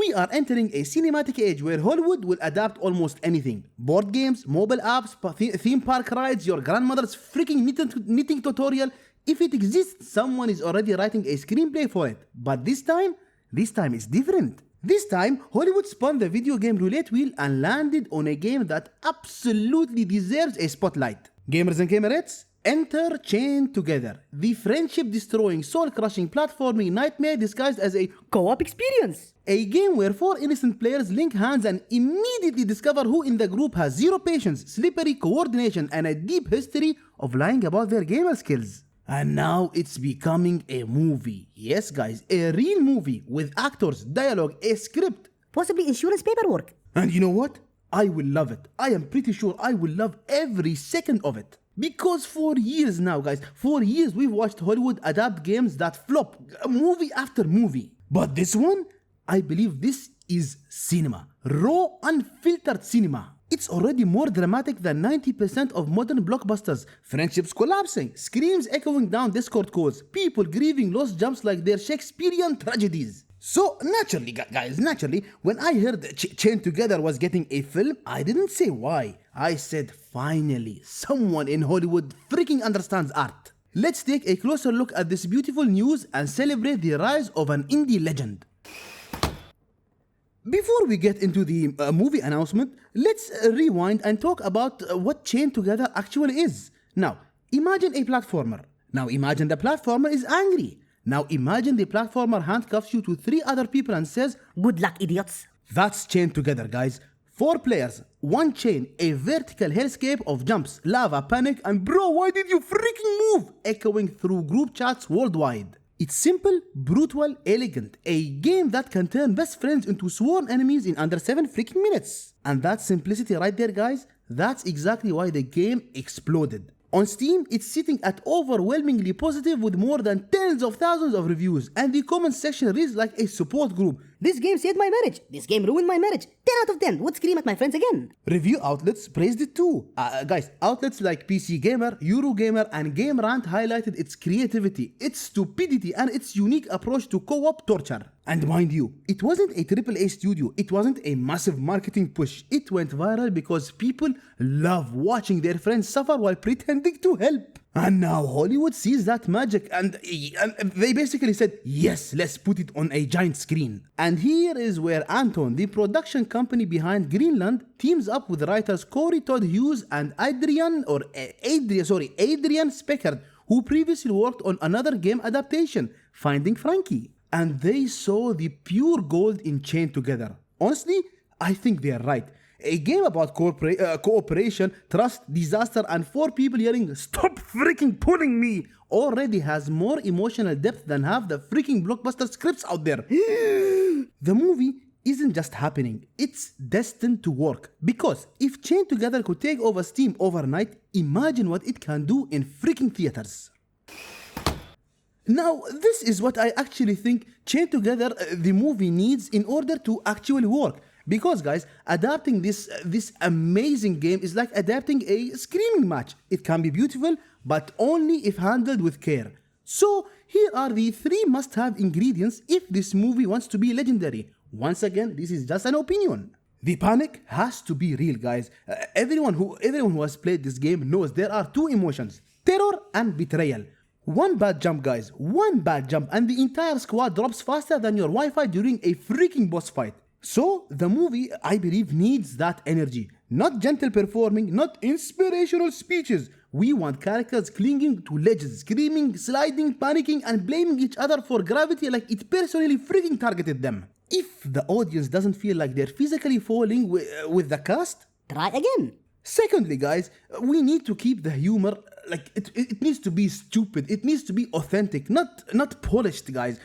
We are entering a cinematic age where Hollywood will adapt almost anything. Board games, mobile apps, theme park rides, your grandmother's freaking knitting tutorial. If it exists, someone is already writing a screenplay for it. But this time is different. This time, Hollywood spun the video game roulette wheel and landed on a game that absolutely deserves a spotlight. Gamers and gamerettes, enter Chained Together, the friendship-destroying, soul-crushing platforming nightmare disguised as a co-op experience. A game where 4 innocent players link hands and immediately discover who in the group has zero patience, slippery coordination, and a deep history of lying about their gamer skills. And now it's becoming a movie. Yes guys, a real movie with actors, dialogue, a script. Possibly insurance paperwork. And you know what? I will love it. I am pretty sure I will love every second of it. Because for years now guys, for years we've watched Hollywood adapt games that flop, movie after movie. But this one, I believe this is cinema. Raw, unfiltered cinema. It's already more dramatic than 90% of modern blockbusters. Friendships collapsing, screams echoing down Discord calls, people grieving lost jumps like they're Shakespearean tragedies. So naturally, guys, when I heard Chained Together was getting a film, I didn't say why. I said, finally, someone in Hollywood freaking understands art. Let's take a closer look at this beautiful news and celebrate the rise of an indie legend. Before we get into the movie announcement, let's rewind and talk about what Chained Together actually is. Now, imagine a platformer. Now imagine the platformer is angry. Now imagine the platformer handcuffs you to 3 other people and says, "Good luck, idiots." That's Chained Together, guys. 4 players, 1 chain, a vertical hellscape of jumps, lava, panic, and bro, why did you freaking move? Echoing through group chats worldwide. It's simple, brutal, elegant. A game that can turn best friends into sworn enemies in under 7 freaking minutes. And that simplicity right there, guys, that's exactly why the game exploded. On Steam, it's sitting at overwhelmingly positive with more than tens of thousands of reviews, and the comment section reads like a support group. "This game saved my marriage. This game ruined my marriage. 10 out of 10. Would scream at my friends again." Review outlets praised it too. Guys, outlets like PC Gamer, Eurogamer, and Game Rant highlighted its creativity, its stupidity, and its unique approach to co-op torture. And mind you, it wasn't a AAA studio, it wasn't a massive marketing push. It went viral because people love watching their friends suffer while pretending to help. And now Hollywood sees that magic and they basically said, yes, let's put it on a giant screen. And here is where Anton, the production company behind Greenland, teams up with writers Cory, Todd, Hughes, and Adrian Speckert, who previously worked on another game adaptation, Finding Frankie. And they saw the pure gold in Chained Together. Honestly, I think they're right. A game about cooperation, trust, disaster, and 4 people yelling, "Stop freaking pulling me!" already has more emotional depth than half the freaking blockbuster scripts out there. The movie isn't just happening, it's destined to work. Because if Chained Together could take over Steam overnight, imagine what it can do in freaking theaters. Now, this is what I actually think Chained Together, the movie, needs in order to actually work. Because guys, adapting this amazing game is like adapting a screaming match. It can be beautiful, but only if handled with care. So here are the 3 must-have ingredients if this movie wants to be legendary. Once again, this is just an opinion. The panic has to be real, guys. Everyone who has played this game knows there are 2 emotions: terror and betrayal. One bad jump, guys, one bad jump, and the entire squad drops faster than your Wi-Fi during a freaking boss fight. So the movie, I believe, needs that energy. Not gentle performing, not inspirational speeches. We want characters clinging to ledges, screaming, sliding, panicking, and blaming each other for gravity like it personally freaking targeted them. If the audience doesn't feel like they're physically falling with the cast, try again. Secondly, guys, we need to keep the humor, like it needs to be stupid, it needs to be authentic, not polished, guys.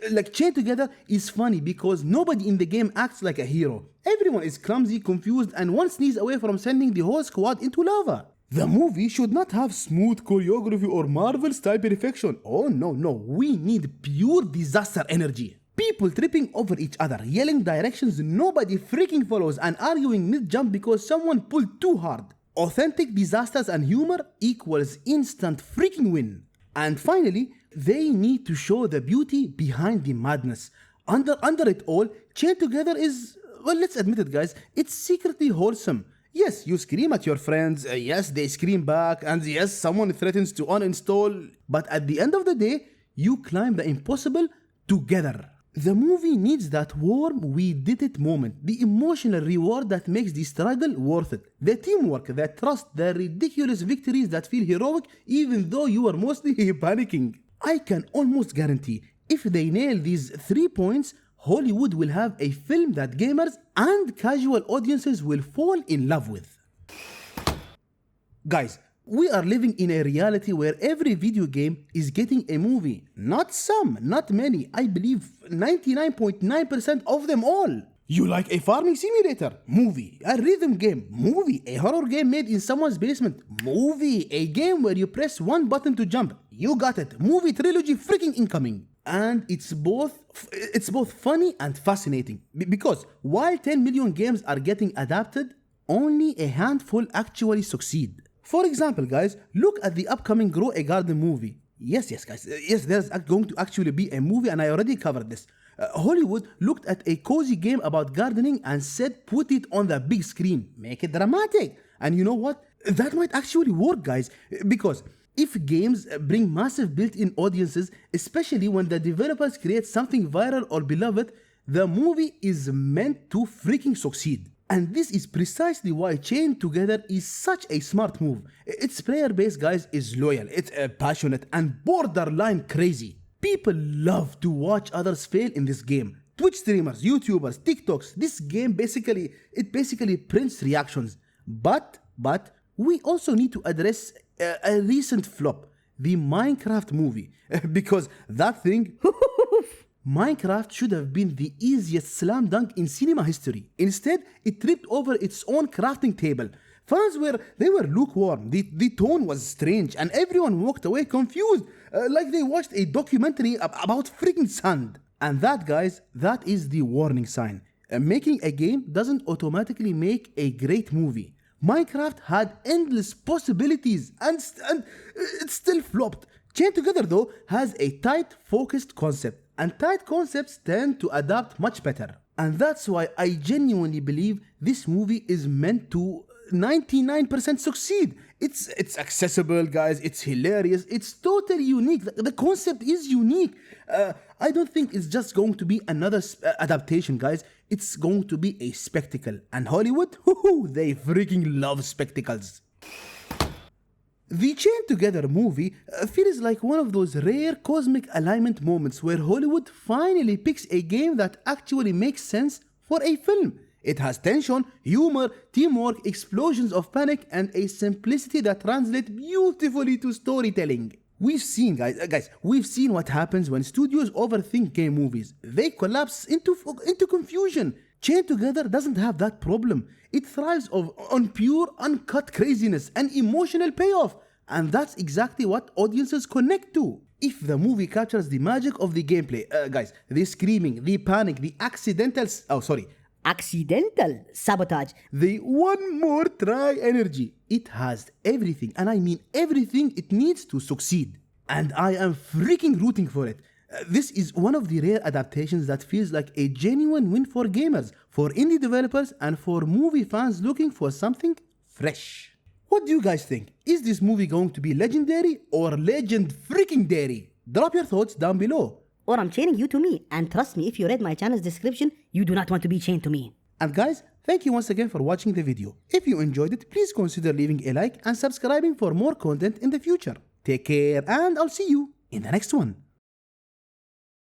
Like Chained Together is funny because nobody in the game acts like a hero. Everyone is clumsy, confused, and one sneeze away from sending the whole squad into lava. The movie should not have smooth choreography or Marvel-style perfection. Oh no, we need pure disaster energy. People tripping over each other, yelling directions nobody freaking follows, and arguing mid-jump because someone pulled too hard. Authentic disasters and humor equals instant freaking win. And finally, they need to show the beauty behind the madness. Under it all, Chained Together is, well, let's admit it, guys, it's secretly wholesome. Yes, you scream at your friends, yes, they scream back, and yes, someone threatens to uninstall, but at the end of the day, you climb the impossible together. The movie needs that warm, we did it moment, the emotional reward that makes the struggle worth it, the teamwork, the trust, the ridiculous victories that feel heroic even though you are mostly panicking. I can almost guarantee, if they nail these 3 points, Hollywood will have a film that gamers and casual audiences will fall in love with. Guys, we are living in a reality where every video game is getting a movie. Not some, not many. I believe 99.9% of them all. You like a farming simulator? Movie. A rhythm game? Movie. A horror game made in someone's basement? Movie. A game where you press one button to jump? You got it. Movie trilogy freaking incoming. And it's both funny and fascinating. Because while 10 million games are getting adapted, only a handful actually succeed. For example, guys, look at the upcoming Grow a Garden movie. Yes, guys. Yes, there's going to actually be a movie, and I already covered this. Hollywood looked at a cozy game about gardening and said, put it on the big screen. Make it dramatic. And you know what? That might actually work, guys. Because if games bring massive built-in audiences, especially when the developers create something viral or beloved, the movie is meant to freaking succeed. And this is precisely why Chained Together is such a smart move. Its player base, guys, is loyal, it's passionate and borderline crazy. People love to watch others fail in this game. Twitch streamers, YouTubers, TikToks, this game basically prints reactions. But we also need to address a recent flop, the Minecraft movie. Because that thing... Minecraft should have been the easiest slam dunk in cinema history. Instead, it tripped over its own crafting table. Fans were lukewarm, the tone was strange, and everyone walked away confused, like they watched a documentary about freaking sand. And that, guys, that is the warning sign. Making a game doesn't automatically make a great movie. Minecraft had endless possibilities, and it still flopped. Chained Together, though, has a tight, focused concept. And tight concepts tend to adapt much better. And that's why I genuinely believe this movie is meant to 99% succeed. It's accessible, guys, it's hilarious, it's totally unique, the concept is unique. I don't think it's just going to be another adaptation, guys, it's going to be a spectacle. And Hollywood, they freaking love spectacles. The Chained Together movie feels like one of those rare cosmic alignment moments where Hollywood finally picks a game that actually makes sense for a film. It has tension, humor, teamwork, explosions of panic, and a simplicity that translates beautifully to storytelling. We've seen, guys, we've seen what happens when studios overthink game movies. They collapse into confusion. Chained Together doesn't have that problem. It thrives on pure, uncut craziness and emotional payoff. And that's exactly what audiences connect to. If the movie captures the magic of the gameplay, guys, the screaming, the panic, the accidental sabotage, the one more try energy, it has everything, and I mean everything it needs to succeed. And I am freaking rooting for it. This is one of the rare adaptations that feels like a genuine win for gamers, for indie developers, and for movie fans looking for something fresh. What do you guys think? Is this movie going to be legendary or legend freaking dairy? Drop your thoughts down below. Or I'm chaining you to me, and trust me, if you read my channel's description, you do not want to be chained to me. And guys, thank you once again for watching the video. If you enjoyed it, please consider leaving a like and subscribing for more content in the future. Take care, and I'll see you in the next one.